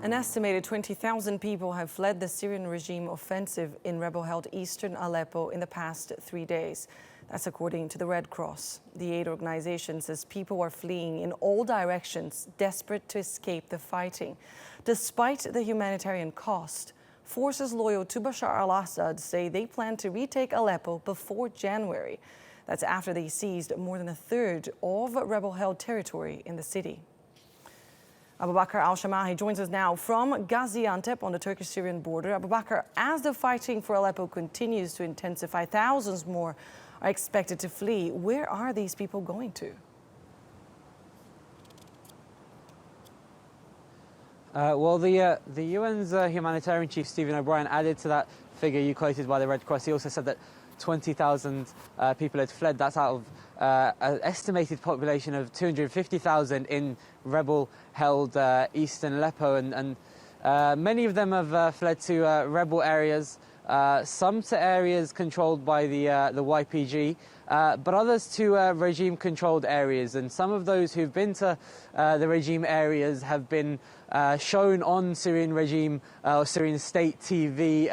An estimated 20,000 people have fled the Syrian regime offensive in rebel-held eastern Aleppo in the past 3 days. That's according to the Red Cross. The aid organization says people are fleeing in all directions, desperate to escape the fighting. Despite the humanitarian cost, forces loyal to Bashar al-Assad say they plan to retake Aleppo before January. That's after they seized more than a third of rebel-held territory in the city. Abubakr al Shamahi joins us now from Gaziantep on the Turkish-Syrian border. Abubakr, as the fighting for Aleppo continues to intensify, thousands more are expected to flee. Where are these people going to? The UN's humanitarian chief, Stephen O'Brien, added to that figure you quoted by the Red Cross. He also said that 20,000 people had fled. That's out of an estimated population of 250,000 in rebel-held eastern Aleppo, and many of them have fled to rebel areas, some to areas controlled by the YPG, but others to regime-controlled areas. And some of those who've been to the regime areas have been shown on Syrian regime or Syrian state TV,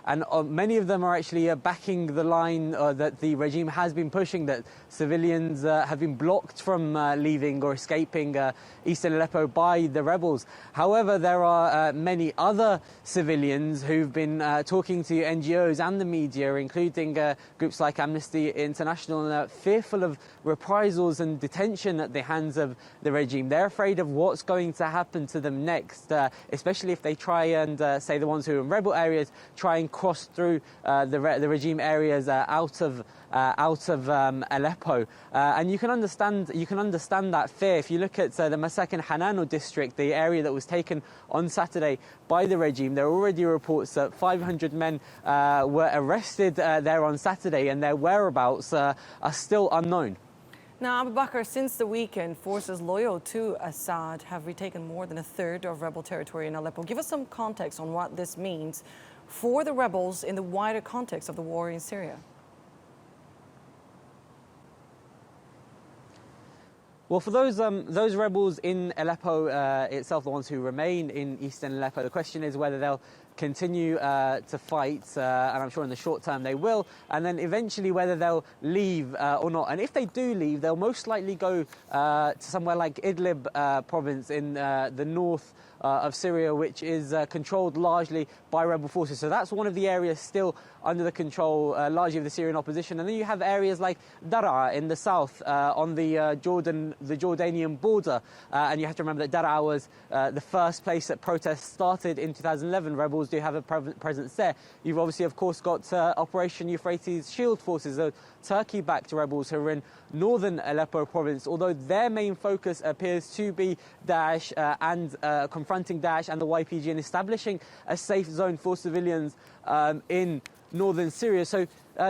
and many of them are actually backing the line that the regime has been pushing, that civilians have been blocked from leaving or escaping eastern Aleppo by the rebels. However, there are many other civilians who've been talking to NGOs and the media, including groups like Amnesty International, fearful of reprisals and detention at the hands of the regime. They're afraid of what's going to happen to them next, especially if they try and, say, the ones who are in rebel areas, try and cross through the regime areas out of Aleppo. And you can understand that fear if you look at the Masakin Hanano district, the area that was taken on Saturday by the regime. There are already reports that 500 men were arrested there on Saturday, and their whereabouts are still unknown. Now, Abubakr, since the weekend, forces loyal to Assad have retaken more than a third of rebel territory in Aleppo. Give us some context on what this means for the rebels in the wider context of the war in Syria. Well, for those rebels in Aleppo itself, the ones who remain in eastern Aleppo, the question is whether they'll continue to fight, and I'm sure in the short term they will, and then eventually whether they'll leave or not. And if they do leave, they'll most likely go to somewhere like Idlib province in the north of Syria, which is controlled largely by rebel forces. So that's one of the areas still under the control largely of the Syrian opposition. And then you have areas like Daraa in the south on the Jordanian border. And you have to remember that Daraa was the first place that protests started in 2011. Rebels do have a presence there. You've obviously, of course, got Operation Euphrates Shield Forces, the Turkey-backed rebels who are in northern Aleppo province, although their main focus appears to be Daesh and confronting Daesh and the YPG and establishing a safe zone for civilians in northern Syria. So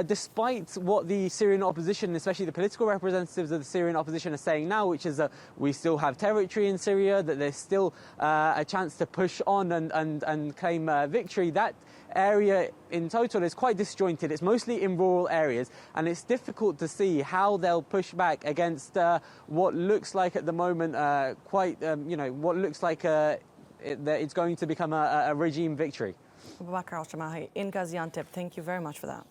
despite what the Syrian opposition, especially the political representatives of the Syrian opposition, are saying now, which is that we still have territory in Syria, that there's still a chance to push on and claim victory, that area in total is quite disjointed. It's mostly in rural areas, and it's difficult to see how they'll push back against what looks like at the moment what looks like it's going to become a regime victory. Abubakr al Shamahi in Gaziantep, thank you very much for that.